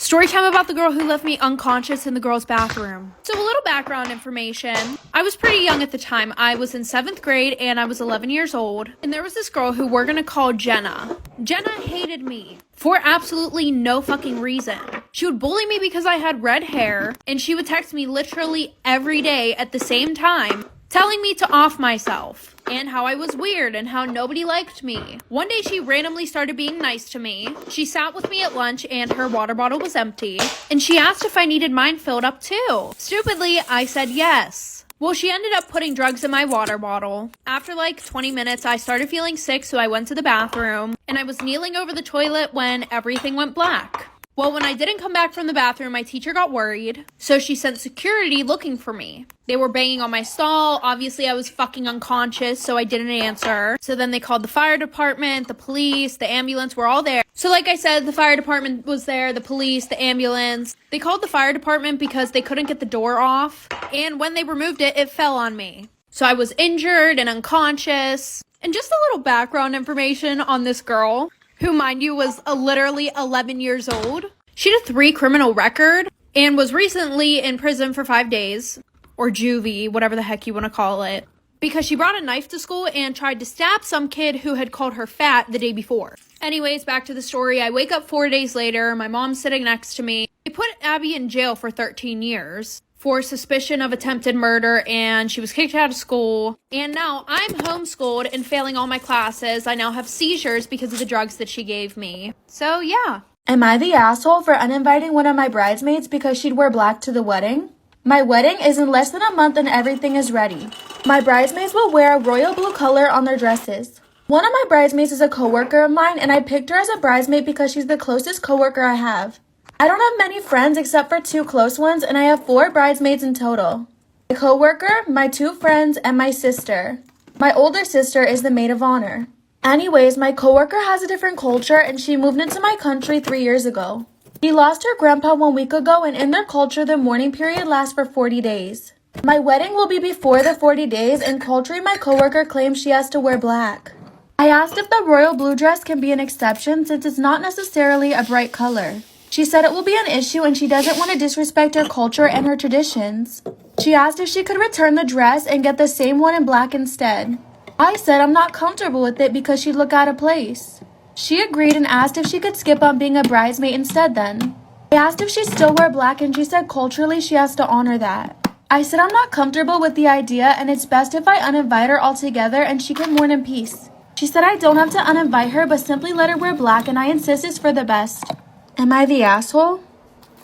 Story time about the girl who left me unconscious in the girls' bathroom. So a little background information. I was pretty young at the time. I was in 7th grade and I was 11 years old. And there was this girl who we're gonna call Jenna. Jenna hated me for absolutely no fucking reason. She would bully me because I had red hair, and she would text me literally every day at the same time, telling me to off myself, and how I was weird and how nobody liked me. One day she randomly started being nice to me. She sat with me at lunch and her water bottle was empty, and she asked if I needed mine filled up too. Stupidly, I said yes. Well, she ended up putting drugs in my water bottle. After like 20 minutes, I started feeling sick, so I went to the bathroom, and I was kneeling over the toilet when everything went black. Well, when I didn't come back from the bathroom, my teacher got worried, so she sent security looking for me. They were banging on my stall. Obviously, I was fucking unconscious, so I didn't answer. So then they called the fire department, the police, the ambulance were all there. So like I said, the fire department was there, the police, the ambulance. They called the fire department because they couldn't get the door off, and when they removed it, it fell on me. So I was injured and unconscious. And just a little background information on this girl, who, mind you, was literally 11 years old. She had a 3 criminal record and was recently in prison for 5 days, or juvie, whatever the heck you want to call it, because she brought a knife to school and tried to stab some kid who had called her fat the day before. Anyways, back to the story. I wake up 4 days later. My mom's sitting next to me. They put Abby in jail for 13 years for suspicion of attempted murder, and she was kicked out of school. And now I'm homeschooled and failing all my classes. I now have seizures because of the drugs that she gave me. So yeah. Am I the asshole for uninviting one of my bridesmaids because she'd wear black to the wedding? My wedding is in less than a month and everything is ready. My bridesmaids will wear a royal blue color on their dresses. One of my bridesmaids is a coworker of mine, and I picked her as a bridesmaid because she's the closest coworker I have. I don't have many friends except for 2 close ones, and I have 4 bridesmaids in total. My coworker, my 2 friends, and my sister. My older sister is the maid of honor. Anyways, my coworker has a different culture, and she moved into my country 3 years ago. She lost her grandpa 1 week ago, and in their culture, the mourning period lasts for 40 days. My wedding will be before the 40 days, and culturally, my coworker claims she has to wear black. I asked if the royal blue dress can be an exception since it's not necessarily a bright color. She said it will be an issue and she doesn't want to disrespect her culture and her traditions. She asked if she could return the dress and get the same one in black instead. I said I'm not comfortable with it because she'd look out of place. She agreed and asked if she could skip on being a bridesmaid instead then. I asked if she'd still wear black and she said culturally she has to honor that. I said I'm not comfortable with the idea and it's best if I uninvite her altogether and she can mourn in peace. She said I don't have to uninvite her but simply let her wear black, and I insist it's for the best. Am I the asshole?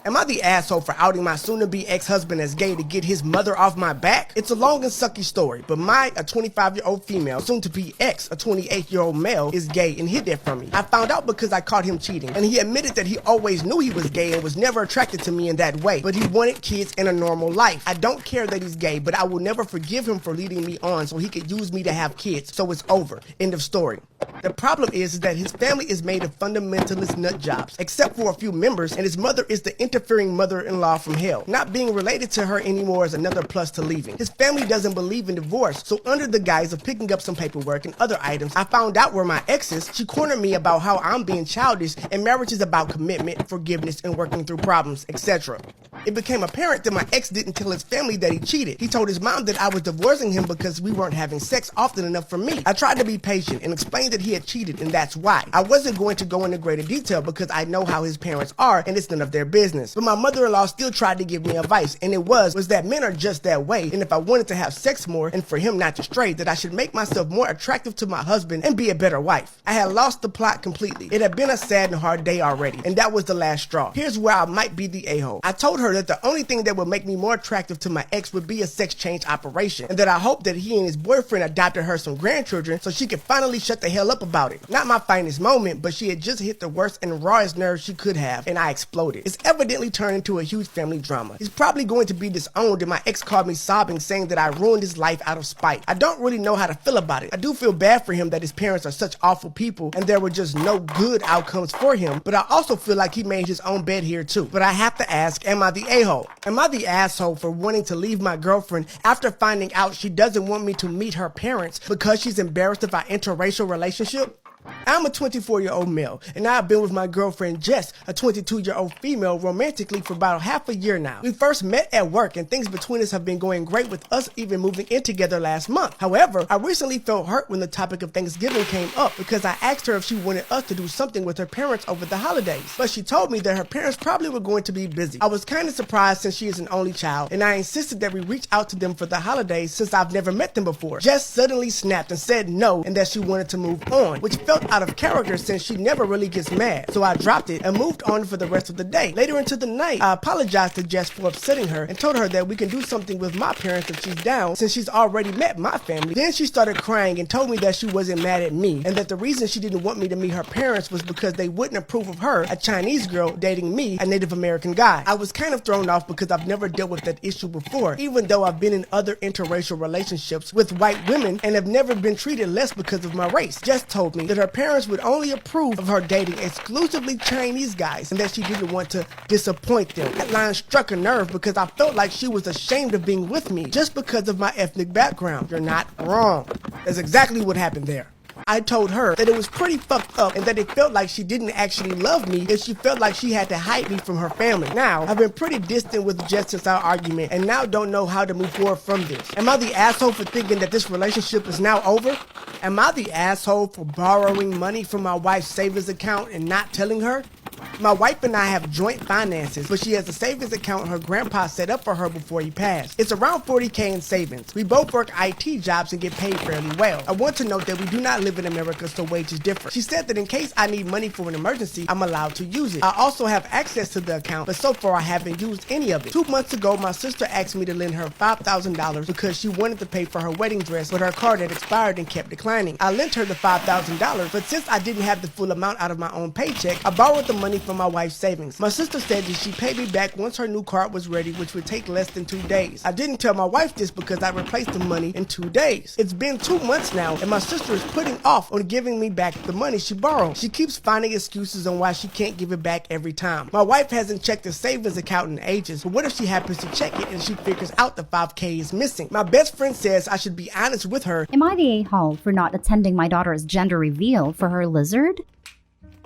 Am I the asshole for outing my soon-to-be ex-husband as gay to get his mother off my back? It's a long and sucky story, but a 25-year-old female, soon-to-be ex, a 28-year-old male, is gay and hid that from me. I found out because I caught him cheating, and he admitted that he always knew he was gay and was never attracted to me in that way, but he wanted kids and a normal life. I don't care that he's gay, but I will never forgive him for leading me on so he could use me to have kids, so it's over. End of story. The problem is that his family is made of fundamentalist nut jobs, except for a few members, and his mother is the interfering mother-in-law from hell. Not being related to her anymore is another plus to leaving. His family doesn't believe in divorce, so under the guise of picking up some paperwork and other items, I found out where my ex is. She cornered me about how I'm being childish and marriage is about commitment, forgiveness, and working through problems, etc. It became apparent that my ex didn't tell his family that he cheated. He told his mom that I was divorcing him because we weren't having sex often enough for me. I tried to be patient and explain that he had cheated and that's why. I wasn't going to go into greater detail because I know how his parents are and it's none of their business. But my mother-in-law still tried to give me advice, and it was that men are just that way, and if I wanted to have sex more and for him not to stray, that I should make myself more attractive to my husband and be a better wife. I had lost the plot completely. It had been a sad and hard day already, and that was the last straw. Here's where I might be the a-hole. I told her that the only thing that would make me more attractive to my ex would be a sex change operation, and that I hoped that he and his boyfriend adopted her some grandchildren so she could finally shut the hell up about it. Not my finest moment, but she had just hit the worst and rawest nerve she could have, and I exploded. It's evidently turned into a huge family drama. He's probably going to be disowned, and my ex called me sobbing, saying that I ruined his life out of spite. I don't really know how to feel about it. I do feel bad for him that his parents are such awful people and there were just no good outcomes for him, but I also feel like he made his own bed here too. But I have to ask, am I the a-hole? Am I the asshole for wanting to leave my girlfriend after finding out she doesn't want me to meet her parents because she's embarrassed if I enter a racial relationship? I'm a 24-year-old male, and I've been with my girlfriend Jess, a 22-year-old female, romantically for about half a year now. We first met at work, and things between us have been going great, with us even moving in together last month. However, I recently felt hurt when the topic of Thanksgiving came up because I asked her if she wanted us to do something with her parents over the holidays. But she told me that her parents probably were going to be busy. I was kind of surprised since she is an only child, and I insisted that we reach out to them for the holidays since I've never met them before. Jess suddenly snapped and said no, and that she wanted to move on, which felt out of character since she never really gets mad. So I dropped it and moved on for the rest of the day. Later into the night, I apologized to Jess for upsetting her and told her that we can do something with my parents if she's down, since she's already met my family. Then she started crying and told me that she wasn't mad at me, and that the reason she didn't want me to meet her parents was because they wouldn't approve of her, a Chinese girl, dating me, a Native American guy. I was kind of thrown off because I've never dealt with that issue before, even though I've been in other interracial relationships with white women and have never been treated less because of my race. Jess told me that her parents would only approve of her dating exclusively Chinese guys, and that she didn't want to disappoint them. That line struck a nerve because I felt like she was ashamed of being with me just because of my ethnic background. You're not wrong. That's exactly what happened there. I told her that it was pretty fucked up and that it felt like she didn't actually love me if she felt like she had to hide me from her family. Now, I've been pretty distant with Jess since our argument and now don't know how to move forward from this. Am I the asshole for thinking that this relationship is now over? Am I the asshole for borrowing money from my wife's savings account and not telling her? My wife and I have joint finances, but she has a savings account her grandpa set up for her before he passed. It's around $40K in savings. We both work IT jobs and get paid fairly well. I want to note that we do not live in America, so wages differ. She said that in case I need money for an emergency, I'm allowed to use it. I also have access to the account, but so far I haven't used any of it. 2 months ago, my sister asked me to lend her $5,000 because she wanted to pay for her wedding dress, but her card had expired and kept declining. I lent her the $5,000, but since I didn't have the full amount out of my own paycheck, I borrowed the money from my wife's savings. My sister said that she'd pay me back once her new card was ready, which would take less than 2 days. I didn't tell my wife this because I replaced the money in 2 days. It's been 2 months now, and my sister is putting off on giving me back the money she borrowed. She keeps finding excuses on why she can't give it back every time. My wife hasn't checked the savings account in ages, but what if she happens to check it and she figures out the $5K is missing? My best friend says I should be honest with her. Am I the a-hole for not attending my daughter's gender reveal for her lizard?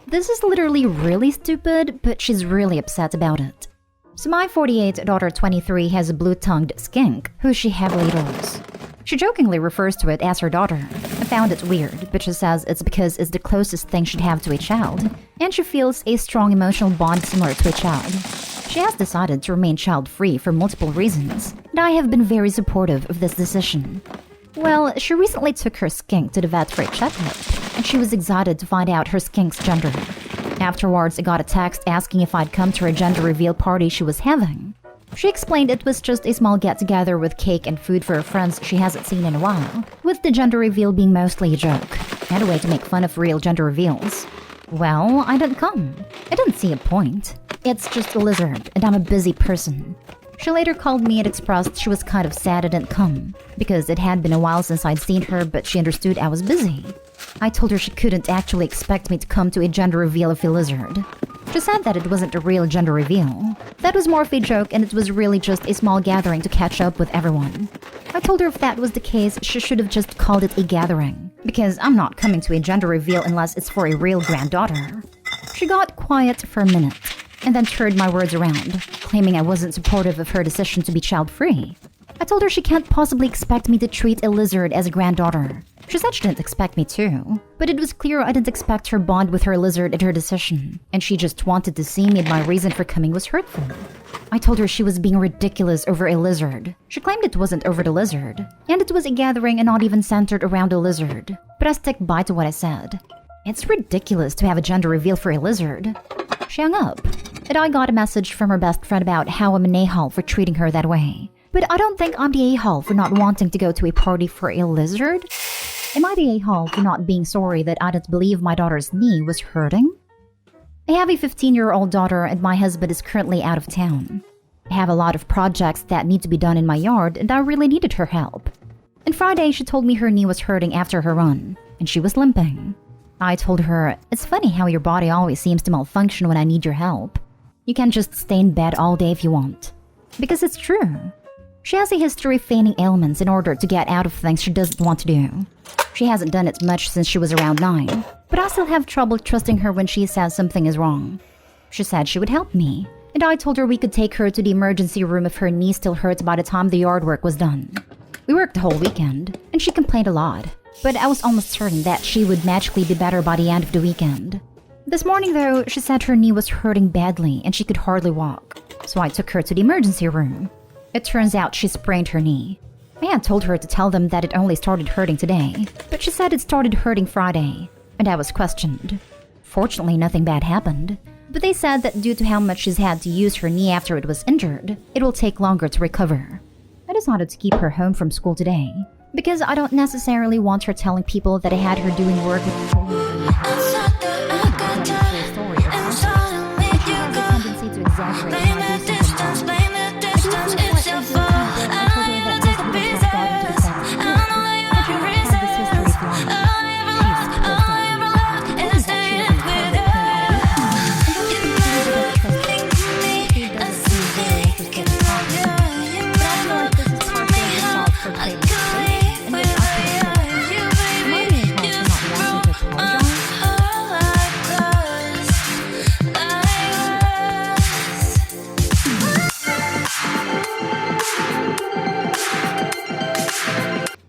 This is literally really stupid, but she's really upset about it. So my 48 daughter 23 has a blue-tongued skink who she heavily adores. She jokingly refers to it as her daughter. I found it weird, but she says it's because it's the closest thing she'd have to a child, and she feels a strong emotional bond similar to a child. She has decided to remain child-free for multiple reasons, and I have been very supportive of this decision. Well, she recently took her skink to the vet for a checkup, and she was excited to find out her skink's gender. Afterwards, I got a text asking if I'd come to her gender reveal party she was having. She explained it was just a small get-together with cake and food for her friends she hasn't seen in a while, with the gender reveal being mostly a joke, and a way to make fun of real gender reveals. Well, I didn't come. I didn't see a point. It's just a lizard, and I'm a busy person. She later called me and expressed she was kind of sad I didn't come, because it had been a while since I'd seen her, but she understood I was busy. I told her she couldn't actually expect me to come to a gender reveal of a lizard. She said that it wasn't a real gender reveal. That was more of a joke, and it was really just a small gathering to catch up with everyone. I told her if that was the case, she should have just called it a gathering, because I'm not coming to a gender reveal unless it's for a real granddaughter. She got quiet for a minute, and then turned my words around, claiming I wasn't supportive of her decision to be child-free. I told her she can't possibly expect me to treat a lizard as a granddaughter. She said she didn't expect me to, but it was clear I didn't expect her bond with her lizard at her decision, and she just wanted to see me and my reason for coming was hurtful. I told her she was being ridiculous over a lizard. She claimed it wasn't over the lizard, and it was a gathering and not even centered around a lizard, but I stick by to what I said. It's ridiculous to have a gender reveal for a lizard. She hung up, and I got a message from her best friend about how I'm an a-hole for treating her that way. But I don't think I'm the a-hole for not wanting to go to a party for a lizard. Am I the a-hole for not being sorry that I didn't believe my daughter's knee was hurting? I have a 15-year-old daughter and my husband is currently out of town. I have a lot of projects that need to be done in my yard and I really needed her help. And Friday she told me her knee was hurting after her run, and she was limping. I told her, it's funny how your body always seems to malfunction when I need your help. You can't just stay in bed all day if you want. Because it's true. She has a history of feigning ailments in order to get out of things she doesn't want to do. She hasn't done it much since she was around 9, but I still have trouble trusting her when she says something is wrong. She said she would help me, and I told her we could take her to the emergency room if her knee still hurts by the time the yard work was done. We worked the whole weekend, and she complained a lot, but I was almost certain that she would magically be better by the end of the weekend. This morning, though, she said her knee was hurting badly and she could hardly walk, so I took her to the emergency room. It turns out she sprained her knee. I had told her to tell them that it only started hurting today, but she said it started hurting Friday, and I was questioned. Fortunately, nothing bad happened, but they said that due to how much she's had to use her knee after it was injured, it will take longer to recover. I decided to keep her home from school today, because I don't necessarily want her telling people that I had her doing work with story tendency to exaggerate when I do something wrong.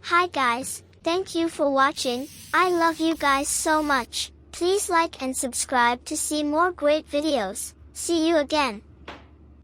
Hi guys, thank you for watching. I love you guys so much. Please like and subscribe to see more great videos. See you again.